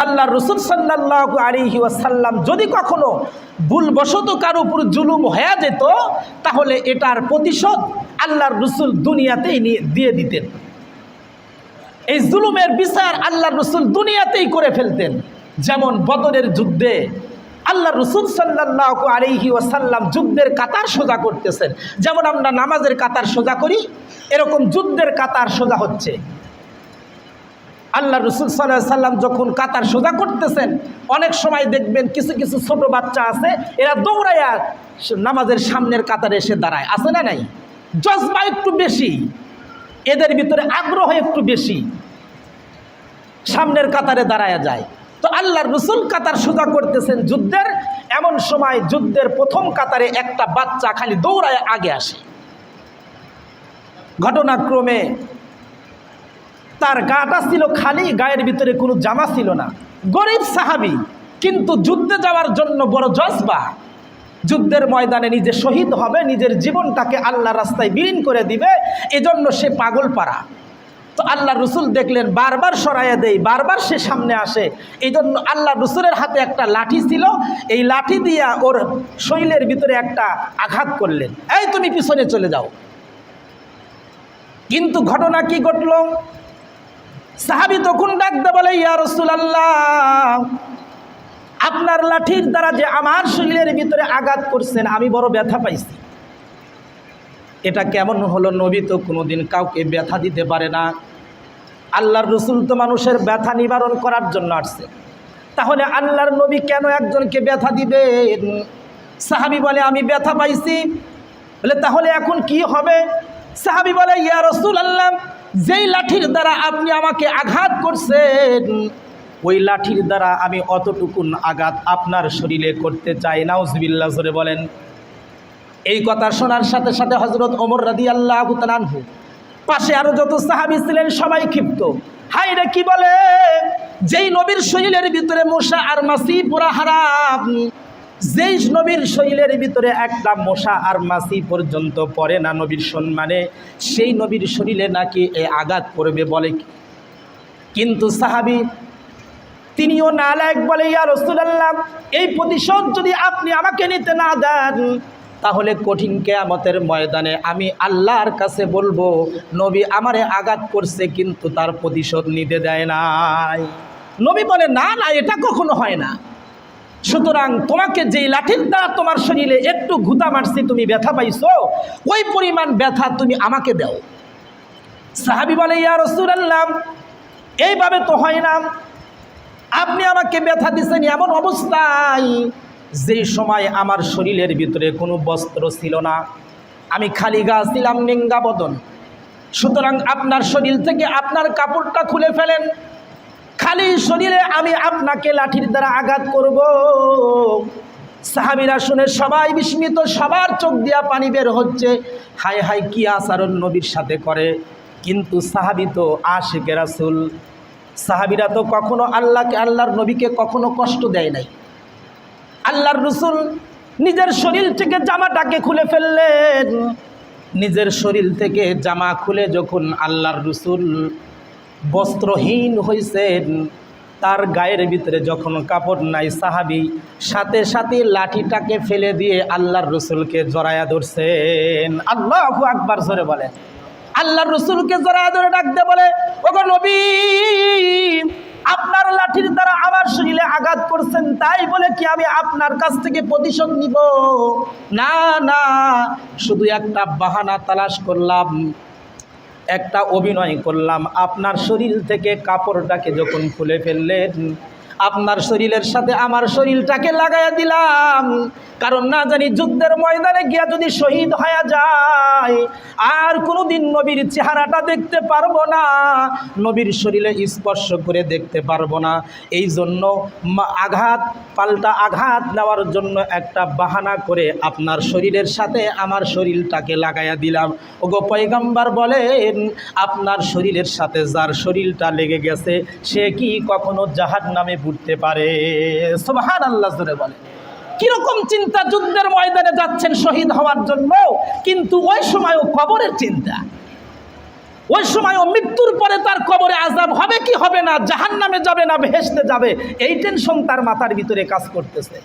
আল্লাহ রসুল সাল্লাল্লাহু আলাইহি ওয়াসাল্লাম যদি কখনো ভুলবশত কারো উপর জুলুম হয়ে যেত, তাহলে এটার প্রতিশোধ আল্লাহর রসুল দুনিয়াতেই দিয়ে দিতেন। এই জুলুমের বিচার আল্লাহর রসুল দুনিয়াতেই করে ফেলতেন। যেমন বদরের যুদ্ধে আল্লাহ রসুল সাল্লাল্লাহু আলাইহি ওয়াসাল্লাম যুদ্ধের কাতার সোজা করতেছেন। যেমন আমরা নামাজের কাতার সোজা করি, এরকম যুদ্ধের কাতার সোজা হচ্ছে। আল্লাহ রসুল সাল্লাল্লাহু আলাইহি ওয়াসাল্লাম যখন কাতার সোজা করতেছেন, অনেক সময় দেখবেন কিছু কিছু ছোট বাচ্চা আছে, এরা দৌড়াইয়া নামাজের সামনের কাতারে এসে দাঁড়ায়, আছে না নাই? জজবা একটু বেশি, এদের ভিতরে আগ্রহ একটু বেশি, সামনের কাতারে দাঁড়ায়া যায়। তো আল্লাহর রসুল কাতার সোজা করতেছেন যুদ্ধের, এমন সময় যুদ্ধের প্রথম কাতারে একটা বাচ্চা খালি দৌড়ায় আগে আসে। ঘটনাক্রমে তার গাটা ছিল খালি, গায়ের ভিতরে কোনো জামা ছিল না। গরিব সাহাবী, কিন্তু যুদ্ধে যাওয়ার জন্য বড় জজবা। যুদ্ধের ময়দানে নিজে শহীদ হবে, নিজের জীবনটাকে আল্লাহর রাস্তায় বিলীন করে দিবে, এজন্য সে পাগল পারা। তো আল্লাহ রসুল দেখলেন বারবার সরাইয়া দেয়, বারবার সে সামনে আসে, এই জন্য আল্লাহ রসুলের হাতে একটা লাঠি ছিল, এই লাঠি দিয়া ওর শরীরের ভিতরে একটা আঘাত করলেন, এই তুমি পিছনে চলে যাও। কিন্তু ঘটনা কি ঘটল? সাহাবী তখন ডাকতে বলে, ইয়া রাসূলুল্লাহ, আপনার লাঠির দ্বারা যে আমার শরীরের ভিতরে আঘাত করছেন, আমি বড় ব্যথা পাইছি। এটা কেমন হলো? নবী তো কোনোদিন কাউকে ব্যথা দিতে পারে না। আল্লাহর রসুল তো মানুষের ব্যথা নিবারণ করার জন্য আসছে, তাহলে আল্লাহর নবী কেন একজনকে ব্যথা দিবেন? সাহাবী বলে, আমি ব্যথা পাইছি। বলে, তাহলে এখন কি হবে? সাহাবী বলে, ইয়া রাসূলুল্লাহ, যেই লাঠির দ্বারা আপনি আমাকে আঘাত করছেন, ওই লাঠির দ্বারা আমি অতটুকুন আঘাত আপনার শরীরে করতে চাই। নাউজুবিল্লাহ জোরে বলেন। এই কথা শোনার সাথে সাথে হযরত ওমর রাদিয়াল্লাহু তাআলা আনহু, পাশে আরো যত সাহাবী ছিলেন সবাই ক্ষিপ্ত। হায় রে, কি বলে? যেই নবীর শরীরের ভিতরে মশা আর মাছি পুরা হারাম, যেই নবীর শরীরের ভিতরে একটা মশা আর মাছি পর্যন্ত পড়ে না নবীর সম্মানে, সেই নবীর শরীরে নাকি এই আঘাত করবে বলে। কিন্তু সাহাবী তিনিও নালায়েক বলে, ইয়া রাসূলুল্লাহ, এই প্রতিশোধ যদি আপনি আমাকে নিতে না দেন, তাহলে কঠিন কিয়ামতের ময়দানে আমি আল্লাহর কাছে বলবো, নবী আমারে আঘাত করছে কিন্তু তার প্রতিশোধ নিতে দেয় নাই। নবী বলে, না না, এটা কখনো হয় না। সুতরাং তোমাকে যেই লাঠির দ্বারা তোমার শরীরে একটু ঘুতা মারছি, তুমি ব্যথা পাইছো, ওই পরিমাণ ব্যথা তুমি আমাকে দাও। সাহাবী বলে, ইয়া রাসূলুল্লাহ, এইভাবে তো হয় না। আপনি আমাকে ব্যথা দিচ্ছেন এমন অবস্থায় যেই সময় আমার শরীরের ভিতরে কোনো বস্ত্র ছিল না, আমি খালি গা ছিলাম, নিঙ্গা বদন। সুতরাং আপনার শরীর থেকে আপনার কাপড়টা খুলে ফেলেন, খালি শরীরে আমি আপনাকে লাঠির দ্বারা আঘাত করব। সাহাবীরা শুনে সবাই বিস্মিত, সবার চোখ দিয়া পানি বের হচ্ছে। হায় হায়, কি আচরণ নবীর সাথে করে! কিন্তু সাহাবী তো আশিকে রাসূল, সাহাবীরা তো কখনো আল্লাহর নবীকে কখনো কষ্ট দেয় নাই। আল্লাহর রসুল নিজের শরীর থেকে জামাটাকে খুলে ফেললেন। নিজের শরীর থেকে জামা খুলে যখন আল্লাহর রসুল বস্ত্রহীন হয়েছেন, তার গায়ের ভিতরে যখন কাপড় নাই, সাহাবী সাথে সাথে লাঠিটাকে ফেলে দিয়ে আল্লাহর রসুলকে জড়ায়া ধরছেন। আল্লাহু আকবার জোরে বলে। আল্লাহর রসুলকে জড়ায়া ধরে ডাকতে বলে, ওগো নবী, আপনার লাঠির দ্বারা আমার শরীরে আঘাত করছেন, তাই বলে কি আমি আপনার কাছ থেকে প্রতিশোধ নিব? না না, শুধু একটা বাহানা তালাশ করলাম, একটা অভিনয় করলাম। আপনার শরীর থেকে কাপড়টাকে যখন খুলে ফেললেন, আপনার শরীরের সাথে আমার শরীরটাকে লাগাইয়া দিলাম, কারণ না জানি যুদ্ধের ময়দানে গিয়া যদি শহীদ হয়ে যায়, আর কোনোদিন নবীর চেহারাটা দেখতে পারবো না, নবীর শরীরে স্পর্শ করে দেখতে পারবো না। এই জন্য আঘাত পাল্টা আঘাত নেওয়ার জন্য একটা বাহানা করে আপনার শরীরের সাথে আমার শরীরটাকে লাগাইয়া দিলাম। ওগো পয়গম্বর বলেন, আপনার শরীরের সাথে যার শরীরটা লেগে গেছে, সে কি কখনো জাহান্নামে পড়তে পারে? সুবহানাল্লাহ জোরে বলে। কিরকম চিন্তা! যুদ্ধের ময়দানে যাচ্ছেন শহীদ হওয়ার জন্য, কিন্তু ওই সময়ও কবরের চিন্তা। ওই সময় ও মৃত্যুর পরে তার কবরে আযাব হবে কি হবে না, জাহান্নামে যাবে না বেহেশতে যাবে, এই টেনশন তার মাথার ভিতরে কাজ করতেছে।